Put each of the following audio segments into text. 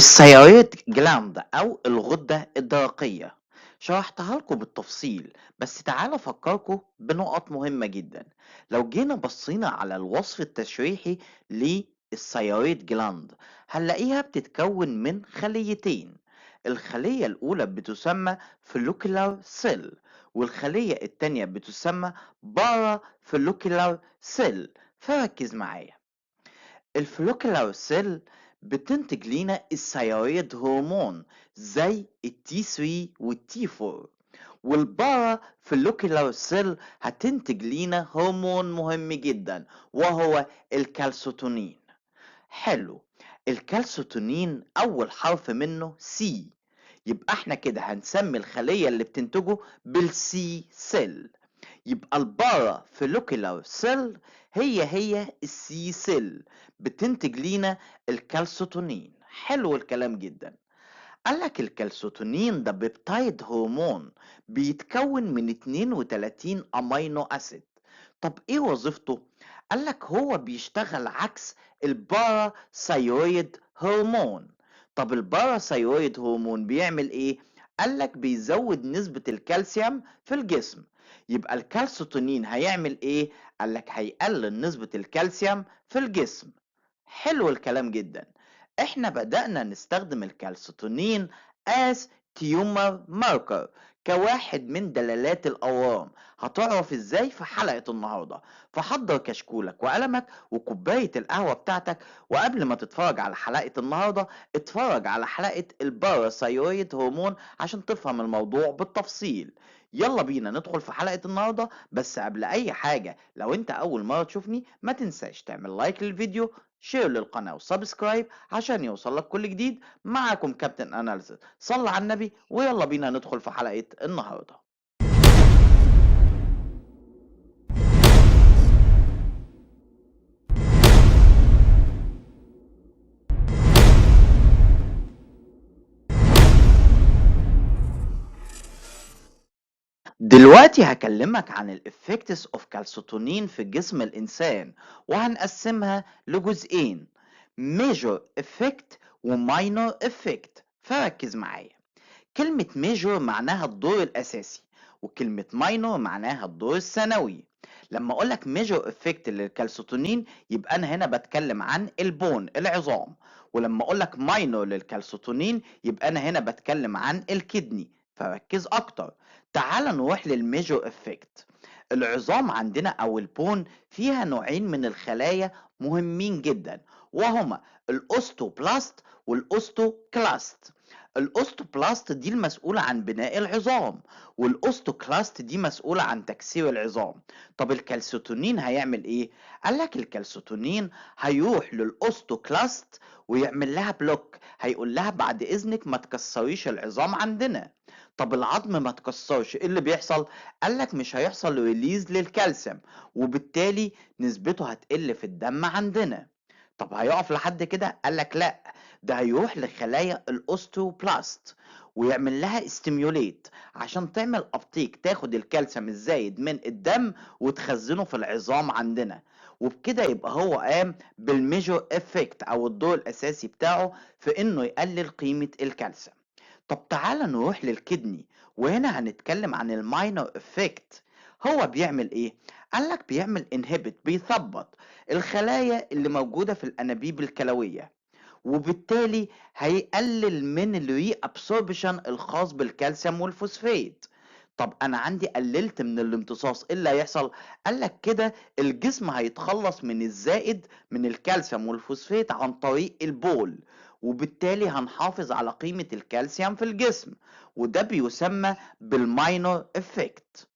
الثيرويد جلاند أو الغدة الدرقية شرحتها لكم بالتفصيل، بس تعالى أفكركم بنقط مهمة جدا. لو جينا بصينا على الوصف التشريحي للثيرويد جلاند هنلاقيها بتتكون من خليتين. الخلية الأولى بتسمى فوليكولار سيل، والخلية التانية بتسمى بارا فوليكولار سيل. فركز معايا. الفوليكولار سيل بتنتج لينا الثيرويد هرمون زي التي 3 والتي 4، والبارا فوليكولار سيل هتنتج لينا هرمون مهم جدا وهو الكالسيتونين. حلو. الكالسيتونين اول حرف منه سي، يبقى احنا كده هنسمي الخلية اللي بتنتجه بالسي سيل. يبقى البارا فوليكولار سيل هي السي سيل، بتنتج لينا الكالسيتونين. حلو الكلام جدا. قالك الكالسيتونين ده بيبتايد هرمون بيتكون من 32 امينو اسيد. طب ايه وظيفته؟ قالك هو بيشتغل عكس البارا ثايرويد هرمون. طب البارا ثايرويد هرمون بيعمل ايه؟ قالك بيزود نسبة الكالسيوم في الجسم. يبقى الكالسيتونين هيعمل ايه؟ قالك هيقلل نسبة الكالسيوم في الجسم. حلو الكلام جدا. احنا بدأنا نستخدم الكالسيتونين as tumor marker كواحد من دلالات الأورام. هتعرف ازاي في حلقة النهاردة. فحضر كشكولك وقلمك وكوباية القهوة بتاعتك، وقبل ما تتفرج على حلقة النهاردة اتفرج على حلقة الباراثايرويد هرمون عشان تفهم الموضوع بالتفصيل. يلا بينا ندخل في حلقة النهاردة. بس قبل أي حاجة، لو أنت أول مرة تشوفني ما تنساش تعمل لايك للفيديو، شير للقناة وسبسكرايب عشان يوصلك كل جديد. معاكم كابتن أناليسيس. صل على النبي ويلا بينا ندخل في حلقة النهاردة. دلوقتي هكلمك عن الافكتس اوف كالسيتونين في جسم الانسان، وهنقسمها لجزئين: ميجور افكت وماينور افكت. فركز معايا. كلمة ميجور معناها الدور الأساسي، وكلمة ماينور معناها الدور الثانوي. لما أقولك ميجور افكت للكالسيتونين يبقى أنا هنا بتكلم عن البون العظام، ولما أقولك ماينور للكالسيتونين يبقى أنا هنا بتكلم عن الكدني. فركز أكتر. تعال نروح للميجور افكت. العظام عندنا أو البون فيها نوعين من الخلايا مهمين جدا، وهما الأوستوبلاست والأوستوكلاست. الاوستوبلاست دي المسؤولة عن بناء العظام، والاوستوكلاست دي مسؤولة عن تكسير العظام. طب الكالسيتونين هيعمل ايه؟ قالك الكالسيتونين هيروح للاوستوكلاست ويعمل لها بلوك، هيقول لها بعد اذنك ما تكسريش العظام عندنا. طب العظم ما تكسرش، ايه اللي بيحصل؟ قالك مش هيحصل ريليز للكالسيوم، وبالتالي نسبته هتقل في الدم عندنا. طب هيقف لحد كده؟ قالك لا، ده هيروح لخلايا الاوستيوبلاست ويعمل لها استيميوليت عشان تعمل ابتيك، تاخد الكالسيوم الزايد من الدم وتخزنه في العظام عندنا. وبكده يبقى هو قام بالميجور افكت او الدور الاساسي بتاعه في انه يقلل قيمة الكالسيوم. طب تعال نروح للكدني، وهنا هنتكلم عن الماينور افكت. هو بيعمل ايه؟ قالك بيعمل انهبت، بيثبط الخلايا اللي موجودة في الانابيب الكلوية، وبالتالي هيقلل من الري ابسوربشن الخاص بالكالسيوم والفوسفات. طب انا عندي قللت من الامتصاص، ايه اللي هيحصل؟ قالك كده الجسم هيتخلص من الزائد من الكالسيوم والفوسفات عن طريق البول، وبالتالي هنحافظ على قيمة الكالسيوم في الجسم، وده بيسمى بالماينور افكت.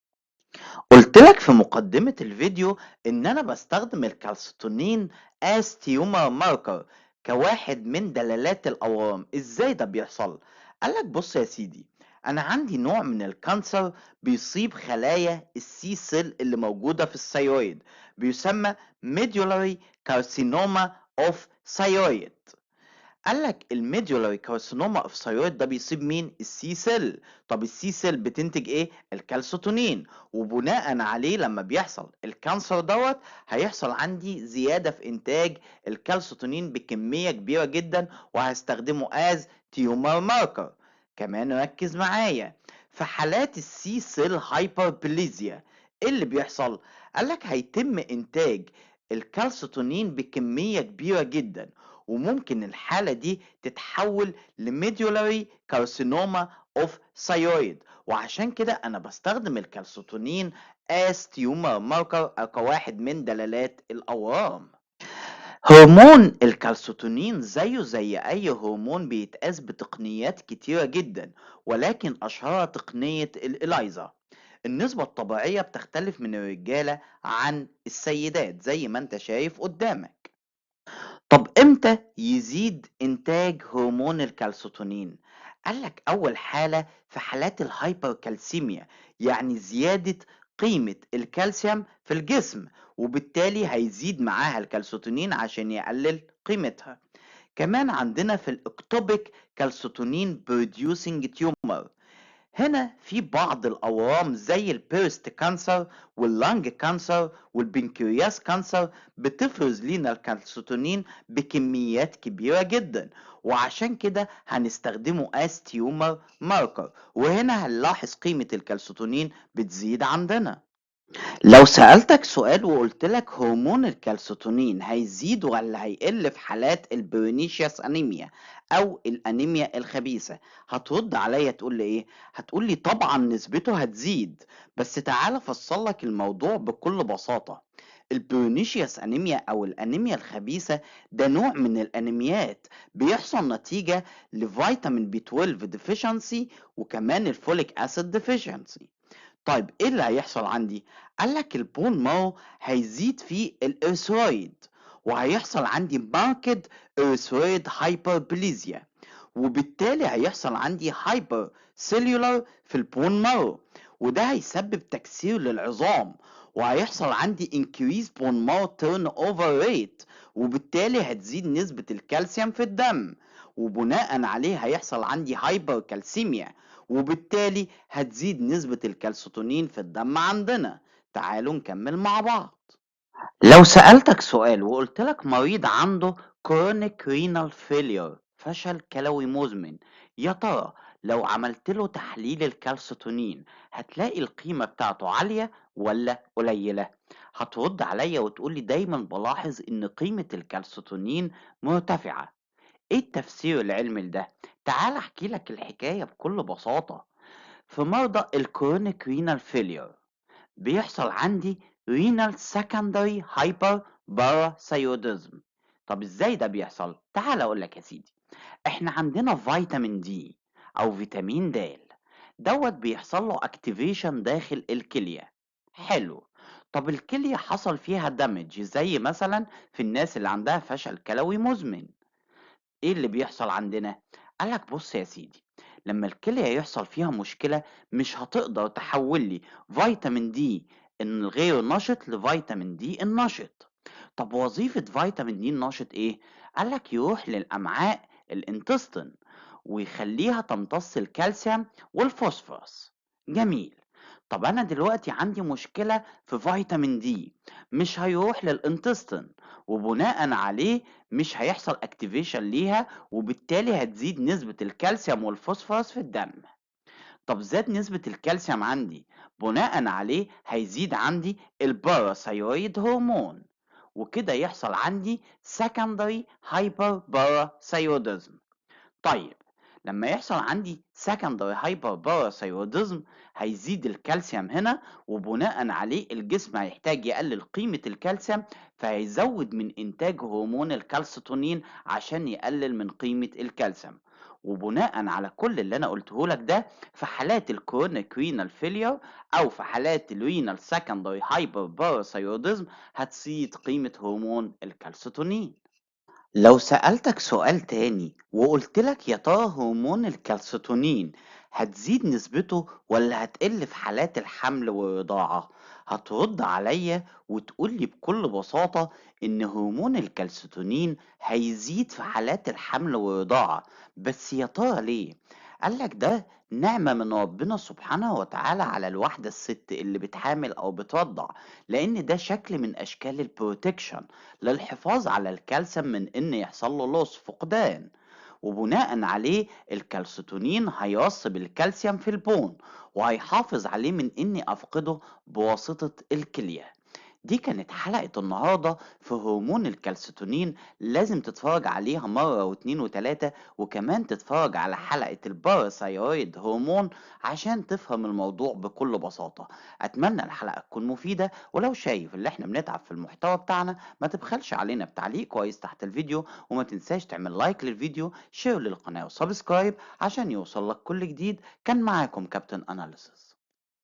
قلت لك في مقدمة الفيديو ان انا بستخدم الكالسيتونين as tumor marker كواحد من دلالات الاورام. ازاي ده بيحصل؟ قالك بص يا سيدي، انا عندي نوع من الكانسر بيصيب خلايا السي سيل اللي موجودة في الثيرويد، بيسمى medullary carcinoma of thyroid. قال لك الميديولاري كارسينوما اوف ثايرويد ده بيصيب مين؟ السي سيل. طب السي سيل بتنتج ايه؟ الكالسيتونين. وبناء عليه لما بيحصل الكانسر دوت هيحصل عندي زياده في انتاج الكالسيتونين بكميه كبيره جدا، وهستخدمه از تيومر ماركر. كمان ركز معايا، في حالات السي سيل هايبربليزيا ايه اللي بيحصل؟ قال لك هيتم انتاج الكالسيتونين بكميه كبيره جدا، وممكن الحالة دي تتحول لميديولاري كارسينوما اوف ثايرويد. وعشان كده انا بستخدم الكالسيتونين as تيومر ماركر كواحد من دلالات الاورام. هرمون الكالسيتونين زيه زي اي هرمون بيتقاس بتقنيات كتيرة جدا، ولكن اشهرها تقنية الإلايزا. النسبة الطبيعية بتختلف من الرجالة عن السيدات زي ما انت شايف قدامك. طب امتى يزيد انتاج هرمون الكالسيتونين؟ قال لك اول حالة في حالات الهايبركالسيميا، يعني زيادة قيمة الكالسيوم في الجسم، وبالتالي هيزيد معاها الكالسيتونين عشان يقلل قيمتها. كمان عندنا في الاكتوبيك كالسيتونين بروديوسنج تيومر، هنا في بعض الأورام زي البيرست كانسر واللانج كانسر والبنكرياس كانسر بتفرز لينا الكالسيتونين بكميات كبيرة جدا، وعشان كده هنستخدمه as تيومر ماركر، وهنا هنلاحظ قيمة الكالسيتونين بتزيد عندنا. لو سألتك سؤال وقلت لك هرمون الكالسيتونين هيزيد ولا هيقل في حالات البرينيشياس انيميا او الانيميا الخبيثة، هترد عليا تقول لي ايه؟ هتقول لي طبعا نسبته هتزيد. بس تعال افصل لك الموضوع بكل بساطة. البرينيشياس انيميا او الانيميا الخبيثة ده نوع من الانيميات بيحصل نتيجة لفيتامين بي 12 ديفيشنسي وكمان الفوليك اسيد ديفيشنسي. طيب ايه اللي هيحصل عندي؟ قال لك البون مارو هيزيد فيه الارثرويد، وهيحصل عندي ماركد ارثرويد هايبربليزيا، وبالتالي هيحصل عندي هايبر سيلولار في البون مارو، وده هيسبب تكسير للعظام، وهيحصل عندي increase bone marrow turnover rate، وبالتالي هتزيد نسبة الكالسيوم في الدم، وبناء عليه هيحصل عندي هايبر كالسيميا، وبالتالي هتزيد نسبة الكالسيتونين في الدم عندنا. تعالوا نكمل مع بعض. لو سألتك سؤال وقلت لك مريض عنده chronic renal failure فشل كلوي مزمن، يا ترى لو عملت له تحليل الكالسيتونين هتلاقي القيمة بتاعته عالية ولا قليلة؟ هترد عليا وتقول لي دايما بلاحظ ان قيمة الكالسيتونين مرتفعة. ايه التفسير العلمي لده؟ تعال احكي لك الحكاية بكل بساطة. في مرضى الكرونيك رينال فيلير بيحصل عندي رينال سكندري هايبر باراثايروديزم. طب ازاي ده بيحصل؟ تعال اقول لك يا سيدي. احنا عندنا فيتامين دي او فيتامين د دوت بيحصل له اكتيفيشن داخل الكلية. حلو. طب الكلية حصل فيها دامج زي مثلا في الناس اللي عندها فشل كلوي مزمن، ايه اللي بيحصل عندنا؟ قالك بص يا سيدي، لما الكلية يحصل فيها مشكلة مش هتقدر تحول لي فيتامين دي الغير نشط لفيتامين دي النشط. طب وظيفة فيتامين دي النشط ايه؟ قالك يروح للأمعاء الانتستين ويخليها تمتص الكالسيوم والفوسفورس. جميل. طب انا دلوقتي عندي مشكلة في فيتامين دي، مش هيروح للانتستين، وبناء عليه مش هيحصل اكتيفيشن ليها، وبالتالي هتزيد نسبة الكالسيوم والفوسفورس في الدم. طب زاد نسبة الكالسيوم عندي، بناء عليه هيزيد عندي الباراثايرويد هرمون، وكده يحصل عندي secondary hyperparathyroidism. طيب لما يحصل عندي secondary hyperparathyroidism هيزيد الكالسيوم هنا، وبناء عليه الجسم هيحتاج يقلل قيمة الكالسيوم، فهيزود من إنتاج هرمون الكالسيتونين عشان يقلل من قيمة الكالسيوم. وبناء على كل اللي أنا قلته لك ده، في حالات الكرونيك رينال فيلير أو في حالات الرينال secondary hyperparathyroidism هتزيد قيمة هرمون الكالسيتونين. لو سألتك سؤال تاني وقلت لك يا ترى هرمون الكالسيتونين هتزيد نسبته ولا هتقل في حالات الحمل والرضاعة؟ هترد عليا وتقولي بكل بساطة إن هرمون الكالسيتونين هيزيد في حالات الحمل والرضاعة. بس يا ترى ليه؟ قالك ده نعمة من ربنا سبحانه وتعالى على الواحدة الست اللي بتحامل أو بترضع، لأن ده شكل من أشكال البروتكشن للحفاظ على الكالسيوم من إن يحصل له لوس فقدان. وبناء عليه الكالسيتونين هيرسب الكالسيوم في البون وهيحافظ عليه من إني أفقده بواسطة الكلية. دي كانت حلقة النهاردة في هرمون الكالسيتونين. لازم تتفرج عليها مرة واتنين وتلاتة، وكمان تتفرج على حلقة الباراثايرويد هرمون عشان تفهم الموضوع بكل بساطة. أتمنى الحلقة تكون مفيدة، ولو شايف اللي احنا بنتعب في المحتوى بتاعنا ما تبخلش علينا بتعليق كويس تحت الفيديو، وما تنساش تعمل لايك للفيديو، شير للقناة وسبسكرايب عشان يوصل لك كل جديد. كان معاكم كابتن أناليسيس.